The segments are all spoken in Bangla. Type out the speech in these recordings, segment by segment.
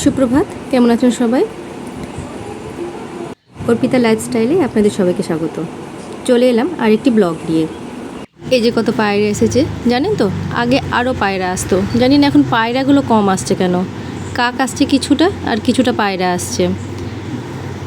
সুপ্রভাত, কেমন আছেন সবাই? অর্পিতা লাইফস্টাইলে আপনাদের সবাইকে স্বাগত। চলে এলাম আরেকটি ব্লগ নিয়ে। এই যে কত পায়রা এসেছে জানেন তো? আগে আরও পায়রা আসতো, জানি না এখন পায়রাগুলো কম আসছে কেন। কাক আসছে কিছুটা আর কিছুটা পায়রা আসছে।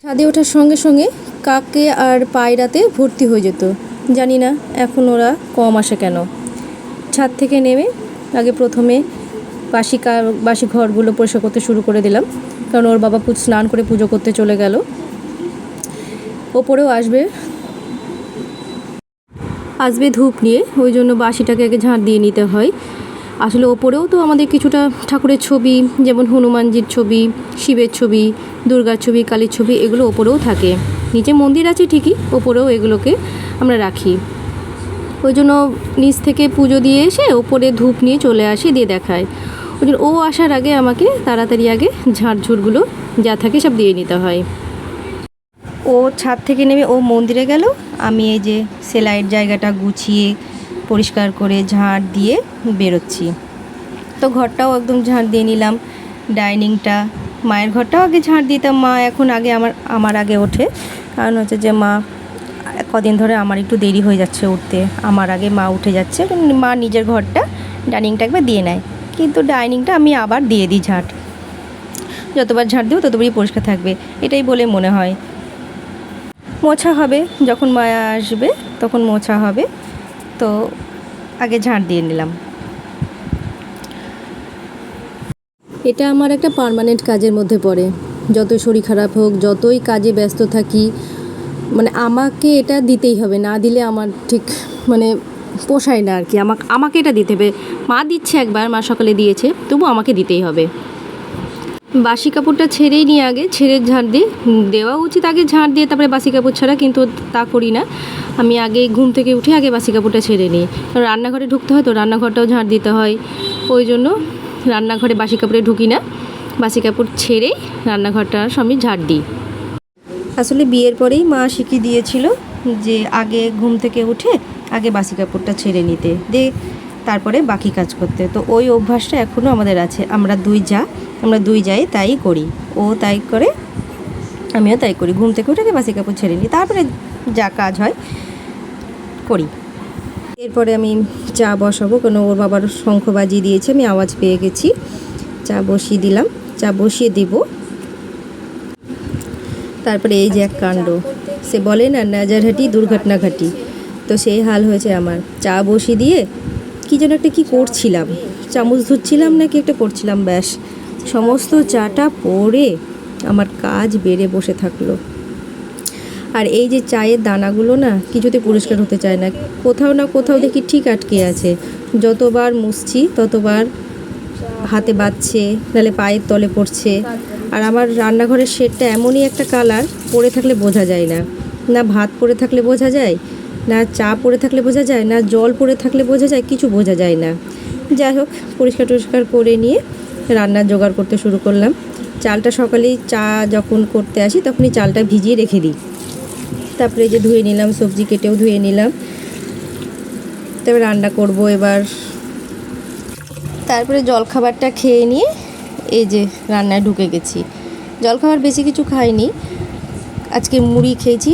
ছাদে ওঠার সঙ্গে সঙ্গে কাকে আর পায়রাতে ভর্তি হয়ে যেত, জানি না এখন ওরা কম আসে কেন। ছাদ থেকে নেমে আগে প্রথমে বাসি ঘরগুলো পরিষ্কার করতে শুরু করে দিলাম, কারণ ওর বাবা স্নান করে পুজো করতে চলে গেল। ওপরেও আসবে ধূপ নিয়ে, ওই জন্য বাসিটাকে আগে ঝাঁট দিয়ে নিতে হয়। আসলে ওপরেও তো আমাদের কিছুটা ঠাকুরের ছবি, যেমন হনুমানজির ছবি, শিবের ছবি, দুর্গার ছবি, কালীর ছবি, এগুলো ওপরেও থাকে। নিচে মন্দির আছে ঠিকই, ওপরেও এগুলোকে আমরা রাখি। ওই জন্য নিচ থেকে পুজো দিয়ে এসে ওপরে ধূপ নিয়ে চলে আসি, দিয়ে দেখায়। ওই জন্য ও আসার আগে আমাকে তাড়াতাড়ি আগে ঝাড়ঝুড়গুলো যা থাকে সব দিয়ে নিতে হয়। ও ছাদ থেকে নেমে ও মন্দিরে গেল, আমি এই যে সেলাইয়ের জায়গাটা গুছিয়ে পরিষ্কার করে ঝাঁট দিয়ে বেরোচ্ছি। তো ঘরটাও একদম ঝাঁট দিয়ে নিলাম, ডাইনিংটা, মায়ের ঘরটাও আগে ঝাঁট দিতাম। মা এখন আমার আগে ওঠে, কারণ হচ্ছে যে মা কদিন ধরে আমার একটু দেরি হয়ে যাচ্ছে উঠতে, আমার আগে মা উঠে যাচ্ছে। মা নিজের ঘরটা ডাইনিংটা একবার দিয়ে নেয়, কিন্তু ডাইনিংটা আমি আবার দিয়ে দিই ঝাঁট। যতবার ঝাঁট দেবো ততবারই পরিষ্কার থাকবে, এটাই বলে মনে হয়। মোছা হবে যখন মায়া আসবে, তখন মোছা হবে, তো আগে ঝাঁট দিয়ে নিলাম। এটা আমার একটা পার্মানেন্ট কাজের মধ্যে পড়ে। যতই শরীর খারাপ হোক, যতই কাজে ব্যস্ত থাকি, মানে আমাকে এটা দিতেই হবে, না দিলে আমার ঠিক মানে পোষায় না আর কি। আমাকে এটা দিতে হবে। মা দিচ্ছে, একবার মা সকালে দিয়েছে, তবু আমাকে দিতেই হবে। বাসি কাপড়টা ছেড়েই নিয়ে আগে ছেড়ে ঝাঁট দিই, দেওয়া উচিত আগে ঝাঁট দিয়ে তারপরে বাসি কাপড় ছাড়া, কিন্তু তা করি না। আমি আগে ঘুম থেকে উঠে আগে বাসি কাপড়টা ছেড়ে নিই, কারণ রান্নাঘরে ঢুকতে হয়, তো রান্নাঘরটাও ঝাঁট দিতে হয়। ওই জন্য রান্নাঘরে বাসি কাপড়ে ঢুকি না, বাসি কাপড় ছেড়েই রান্নাঘরটা সবই ঝাঁট দিই। আসলে বিয়ের পরেই মা শিখিয়ে দিয়েছিল যে আগে ঘুম থেকে উঠে আগে বাসি কাপড়টা ছেড়ে নিতে, দিয়ে তারপরে বাকি কাজ করতে। তো ওই অভ্যাসটা এখনও আমাদের আছে। আমরা দুই যাই তাই করি, ও তাই করে, আমিও তাই করি। ঘুম থেকে উঠে বাসি কাপড় ছেড়ে নিই, তারপরে যা কাজ হয় করি। এরপরে আমি চা বসাবো, কেন ওর বাবার শঙ্খ বাজিয়ে দিয়েছে, আমি আওয়াজ পেয়ে গেছি। চা বসিয়ে দিলাম, চা বসিয়ে দেব। তারপরে এই যে এক কাণ্ড, সে বলে না নাজারহাটি দুর্ঘটনা ঘাটি, তো সেই হাল হয়েছে আমার। চা বসিয়ে দিয়ে কী যেন একটা কী করছিলাম, চামচ ধুচ্ছিলাম নাকি একটা করছিলাম, ব্যাস সমস্ত চাটা পড়ে আমার কাজ বেড়ে বসে থাকলো। আর এই যে চায়ের দানাগুলো না কিছুতে পরিষ্কার হতে চায় না, কোথাও না কোথাও দেখি ঠিক আটকে আছে। যতবার মুছছি ততবার হাতে বাজছে, নাহলে পায়ের তলে পড়ছে। আর আমার রান্নাঘরের শেডটা এমনই একটা কালার, পড়ে থাকলে বোঝা যায় না, না ভাত পড়ে থাকলে বোঝা যায়, না চা পড়ে থাকলে বোঝা যায়, না জল পড়ে থাকলে বোঝা যায়, কিছু বোঝা যায় না। যাই হোক, পরিষ্কার করে নিয়ে রান্নার জোগাড় করতে শুরু করলাম। চালটা সকালেই চা যখন করতে আসি তখনই চালটা ভিজিয়ে রেখে দিই। তারপরে যে ধুয়ে নিলাম, সবজি কেটেও ধুয়ে নিলাম, তারপরে রান্না করব এবার। তারপরে জলখাবারটা খেয়ে নিয়ে এই যে রান্নায় ঢুকে গেছি। জলখাবার বেশি কিছু খাইনি, আজকে মুড়ি খেয়েছি,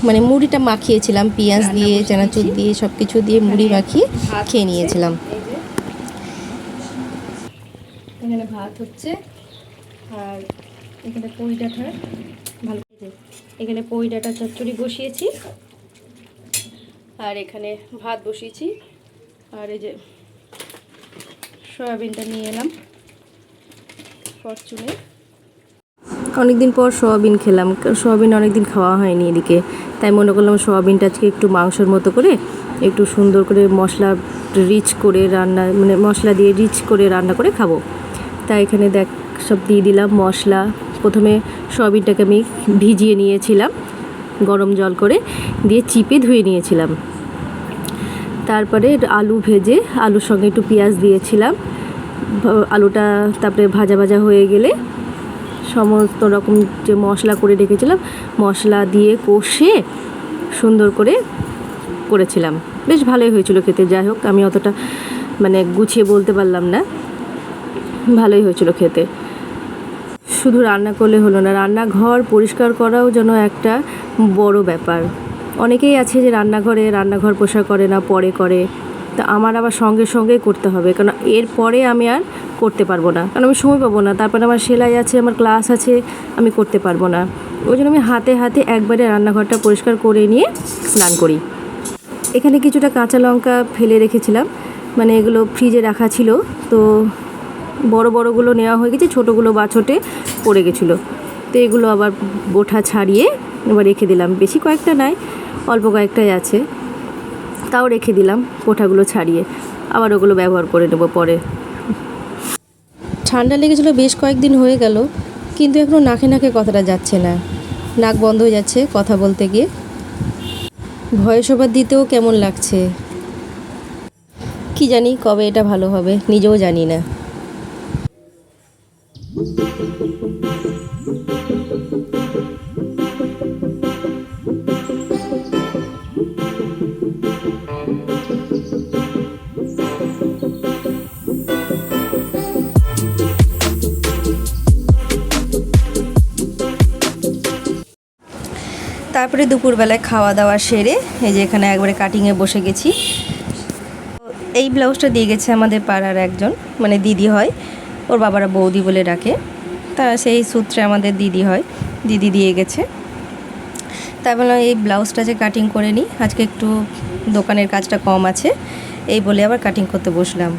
মানে মুড়িটা মাখিয়েছিলাম পেঁয়াজ দিয়ে, চানাচুর দিয়ে, সব কিছু দিয়ে মুড়ি মাখিয়ে খেয়ে নিয়েছিলাম। এখানে ভাত হচ্ছে, আর এখানে পুঁই ডাঁটার এখানে পুঁই ডাঁটা চচ্চড়ি বসিয়েছি, আর এখানে ভাত বসিয়েছি। আর এই যে সয়াবিনটা নিয়ে এলাম ফরচুনে। অনেকদিন পর সয়াবিন খেলাম, সয়াবিন অনেকদিন খাওয়া হয়নি এদিকে, তাই মনে করলাম সয়াবিনটা আজকে একটু মাংসের মতো করে একটু সুন্দর করে মশলা রিচ করে রান্না, মানে মশলা দিয়ে রিচ করে রান্না করে খাবো। তাই এখানে দেখ সব দিয়ে দিলাম মশলা। প্রথমে সয়াবিনটাকে আমি ভিজিয়ে নিয়েছিলাম গরম জল করে, দিয়ে চিপে ধুয়ে নিয়েছিলাম। তারপরে আলু ভেজে আলুর সঙ্গে একটু পেঁয়াজ দিয়েছিলাম। আলুটা তারপরে ভাজা হয়ে গেলে সমস্ত রকম যে মশলা করে রেখেছিলাম, মশলা দিয়ে কষে সুন্দর করে করেছিলাম। বেশ ভালোই হয়েছিল খেতে। যাই হোক, আমি অতটা মানে গুছিয়ে বলতে পারলাম না, ভালোই হয়েছিল খেতে। শুধু রান্না করলে হলো না, রান্নাঘর পরিষ্কার করাও যেন একটা বড় ব্যাপার। অনেকেই আছে যে রান্নাঘর পরিষ্কার করে না, পরে করে। তা আমার আবার সঙ্গে সঙ্গেই করতে হবে, কারণ এরপরে আমি আর করতে পারবো না, কারণ আমি সময় পাবো না। তারপরে আমার সেলাই আছে, আমার ক্লাস আছে, আমি করতে পারবো না। ওই জন্য আমি হাতে হাতে একবারে রান্নাঘরটা পরিষ্কার করে নিয়ে স্নান করি। এখানে কিছুটা কাঁচা লঙ্কা ফেলে রেখেছিলাম, মানে এগুলো ফ্রিজে রাখা ছিল, তো বড়গুলো নেওয়া হয়ে গেছে, ছোটোগুলো বাছটে পড়ে গেছিলো। তো এগুলো আবার বোঠা ছাড়িয়ে এবার রেখে দিলাম। বেশি কয়েকটা নাই, অল্প কয়েকটাই আছে, তাও রেখে দিলাম বোঠাগুলো ছাড়িয়ে। আবার ওগুলো ব্যবহার করে নেব পরে। ঠান্ডা লেগেছিলো বেশ কয়েকদিন হয়ে গেল, কিন্তু এখনও নাকে নাকে কথাটা যাচ্ছে না, নাক বন্ধ হয়ে যাচ্ছে কথা বলতে গিয়ে। ভয়েস ওভার দিতেও কেমন লাগছে, কি জানি কবে এটা ভালো হবে, নিজেও জানি না। তারপরে দুপুরবেলায় খাওয়া দাওয়া সেরে এই যে এখানে একবারে কাটিংয়ে বসে গেছি। এই ব্লাউজটা দিয়ে গেছে আমাদের পাড়ার একজন, মানে দিদি হয়, ওর বাবারা বৌদি বলে ডাকে, তা সেই সূত্রে আমাদের দিদি হয়, দিদি দিয়ে গেছে। তাই বললাম এই ব্লাউজটা যে কাটিং করে নিই, আজকে একটু দোকানের কাজটা কম আছে, এই বলে আবার কাটিং করতে বসলাম।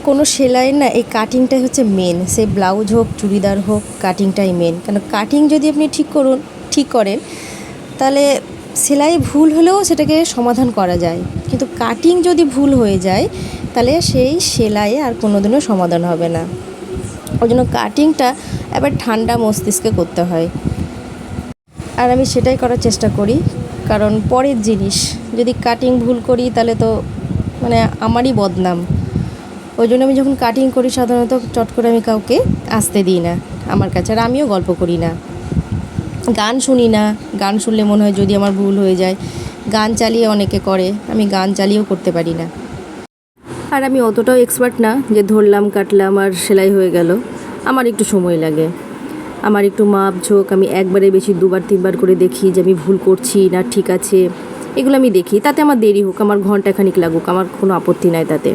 কোনো সেলাইয়ের না এই কাটিংটাই হচ্ছে মেন, সে ব্লাউজ হোক চুড়িদার হোক, কাটিংটাই মেন। কেন কাটিং যদি আপনি ঠিক করেন তাহলে সেলাই ভুল হলেও সেটাকে সমাধান করা যায়, কিন্তু কাটিং যদি ভুল হয়ে যায় তাহলে সেই সেলাইয়ে আর কোনো দিনও সমাধান হবে না। ওই জন্য কাটিংটা এবার ঠান্ডা মস্তিষ্কে করতে হয়, আর আমি সেটাই করার চেষ্টা করি। কারণ পরের জিনিস যদি কাটিং ভুল করি তাহলে তো মানে আমারই বদনাম। ওই জন্য আমি যখন কাটিং করি সাধারণত চট করে আমি কাউকে আসতে দিই না আমার কাছে, আর আমিও গল্প করি না, গান শুনি না। গান শুনলে মনে হয় যদি আমার ভুল হয়ে যায়, গান চালিয়ে অনেকে করে, আমি গান চালিয়েও করতে পারি না। আর আমি অতটাও এক্সপার্ট না যে ধরলাম কাটলাম আর সেলাই হয়ে গেল, আমার একটু সময় লাগে, আমার একটু মাপ ঝোঁক, আমি একবারে বেশি দুবার তিনবার করে দেখি যে আমি ভুল করছি না ঠিক আছে, এগুলো আমি দেখি। তাতে আমার দেরি হোক, আমার ঘন্টাখানিক লাগুক, আমার কোনো আপত্তি নাই তাতে,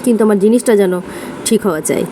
কিন্তু আমার জিনিসটা যেন ঠিক হওয়া চাই।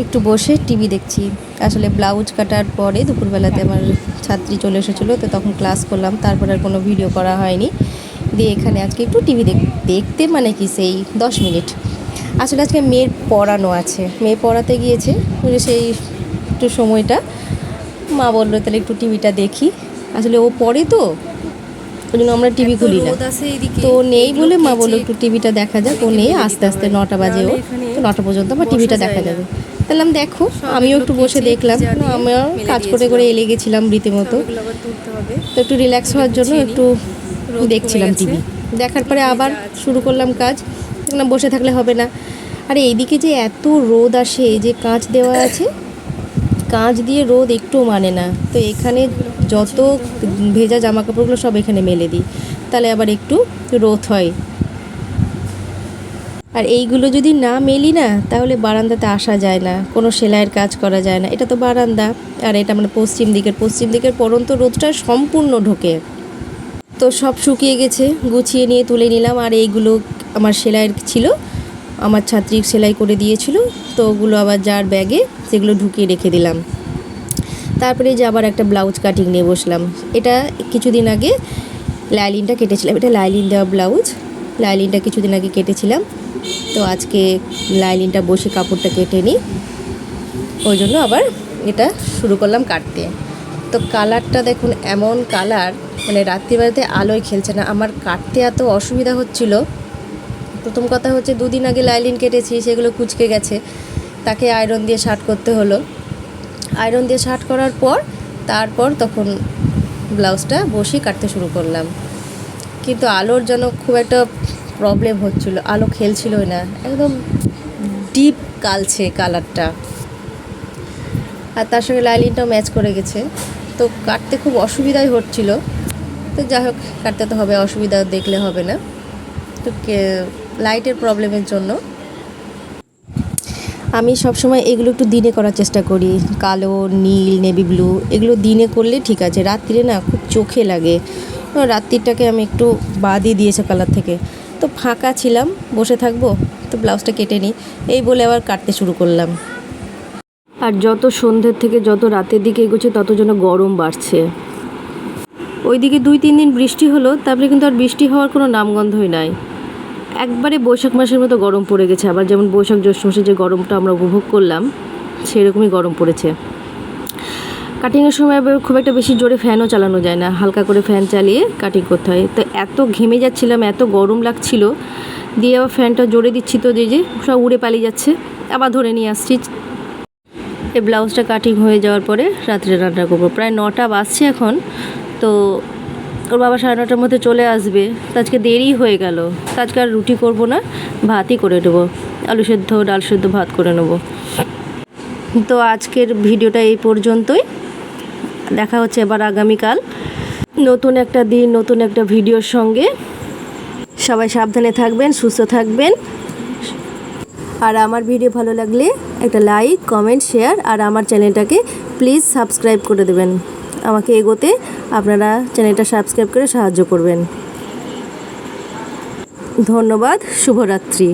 একটু বসে টিভি দেখছি। আসলে ব্লাউজ কাটার পরে দুপুরবেলাতে আমার ছাত্রী চলে এসেছিলো, তো তখন ক্লাস করলাম, তারপর আর কোনো ভিডিও করা হয়নি। দিয়ে এখানে আজকে একটু টিভি দেখতে মানে কি সেই 10 মিনিট। আসলে আজকে মেয়ের পড়ানো আছে, মেয়ে পড়াতে গিয়েছে, সেই একটু সময়টা মা বললো তাহলে একটু টিভিটা দেখি। আসলে ও পড়ে তো, ওই জন্য আমরা টিভি খুলি না, তো নেই বলে মা বললো একটু টিভিটা দেখা যাক। ও নেই, আস্তে আস্তে 9টা বাজে, ও তো 9টা পর্যন্ত আমার টিভিটা দেখা যাবে। তাহলে দেখো, আমিও একটু বসে দেখলাম, আমিও কাজ করে করে এলে গেছিলাম রীতিমতো, তো একটু রিল্যাক্স হওয়ার জন্য একটু দেখছিলাম টিভি। দেখার পরে আবার শুরু করলাম কাজ, দেখলাম বসে থাকলে হবে না। আরে এইদিকে যে এত রোদ আসে, যে কাঁচ দেওয়া আছে, কাঁচ দিয়ে রোদ একটু মানে না, তো এখানে যত ভেজা জামা কাপড়গুলো সব এখানে মেলে দিই, তাহলে আবার একটু রোদ হয়। আর এইগুলো যদি না মেলি না তাহলে বারান্দাতে আসা যায় না, কোনো সেলাইয়ের কাজ করা যায় না। এটা তো বারান্দা, আর এটা মানে পশ্চিম দিকের পরন্ত রোদটা সম্পূর্ণ ঢোকে। তো সব শুকিয়ে গেছে, গুছিয়ে নিয়ে তুলে নিলাম। আর এইগুলো আমার সেলাইয়ের ছিল, আমার ছাত্রী সেলাই করে দিয়েছিল, তো ওগুলো আবার যার ব্যাগে সেগুলো ঢুকিয়ে রেখে দিলাম। তারপরে যে আবার একটা ব্লাউজ কাটিং নিয়ে বসলাম। এটা কিছুদিন আগে লাইলিনটা কেটেছিলাম, এটা লাইলিন দেওয়া ব্লাউজ, লাইলিনটা কিছুদিন আগে কেটেছিলাম, তো আজকে লাইলিনটা বসে কাপড়টা কেটে নিই, ওই জন্য আবার এটা শুরু করলাম কাটতে। তো কালারটা দেখুন, এমন কালার, মানে রাত্রিবেলাতে আলোয় খেলছে না, আমার কাটতে এত অসুবিধা হচ্ছিল। প্রথম কথা হচ্ছে 2 দিন আগে লাইলিন কেটেছি, সেগুলো কুচকে গেছে, তাকে আয়রন দিয়ে শার্ট করতে হলো। আয়রন দিয়ে শার্ট করার পর তারপর তখন ব্লাউজটা বসিয়ে কাটতে শুরু করলাম। কিন্তু আলোর যেন খুব একটা প্রবলেম হচ্ছিলো, আলো খেলছিলই না, একদম ডিপ কালছে কালারটা, আর তার সঙ্গে লাইলিনটাও ম্যাচ করে গেছে, তো কাটতে খুব অসুবিধাই হচ্ছিল। তো যাই হোক, কাটতে তো হবে, অসুবিধা দেখলে হবে না। তো লাইটের প্রবলেমের জন্য আমি সবসময় এগুলো একটু দিনে করার চেষ্টা করি, কালো, নীল, নেভি ব্লু এগুলো দিনে করলে ঠিক আছে, রাত্রিরে না খুব চোখে লাগে। রাত্রিটাকে আমি একটু বাদই দিয়েছে কালার থেকে। তো ফাঁকা ছিলাম, বসে থাকবো, তো ব্লাউজটা কেটে নিই এই বলে আবার কাটতে শুরু করলাম। আর যত সন্ধ্যের থেকে যত রাতের দিকে এগোচ্ছে তত যেন গরম বাড়ছে। ওইদিকে 2-3 দিন বৃষ্টি হলো, তারপরে কিন্তু আর বৃষ্টি হওয়ার কোনো নামগন্ধই নাই। একবারে বৈশাখ মাসের মতো গরম পড়ে গেছে। আবার যেমন বৈশাখ জ্যৈষ্ঠ মাসে যে গরমটা আমরা উপভোগ করলাম সেরকমই গরম পড়েছে। কাটিংয়ের সময় আবার খুব একটা বেশি জোরে ফ্যানও চালানো যায় না, হালকা করে ফ্যান চালিয়ে কাটিং করতে হয়। তো এত ঘেমে যাচ্ছিলাম, এত গরম লাগছিল, দিয়ে আবার ফ্যানটা জোরে দিচ্ছি, তো যে সব উড়ে পালিয়ে যাচ্ছে, আবার ধরে নিয়ে আসছি। এই ব্লাউজটা কাটিং হয়ে যাওয়ার পরে রাত্রে রান্না করবো। প্রায় 9টা বাজছে এখন। তো ওর বাবা 9:30টার মধ্যে চলে আসবে, তো আজকে দেরি হয়ে গেল। তো আজকে আর রুটি করবো না, ভাতই করে নেবো, আলু সেদ্ধ, ডাল সেদ্ধ, ভাত করে নেবো। তো আজকের ভিডিওটা এই পর্যন্তই, দেখা হচ্ছে এবার আগামীকাল নতুন একটা দিন, নতুন একটা ভিডিওর সঙ্গে। সবাই সাবধানে থাকবেন, সুস্থ থাকবেন। আর আমার ভিডিও ভালো লাগলে একটা লাইক, কমেন্ট, শেয়ার, আর আমার চ্যানেলটাকে প্লিজ সাবস্ক্রাইব করে দেবেন। আমাকে এগোতে আপনারা চ্যানেলটা সাবস্ক্রাইব করে সাহায্য করবেন। ধন্যবাদ, শুভরাত্রি।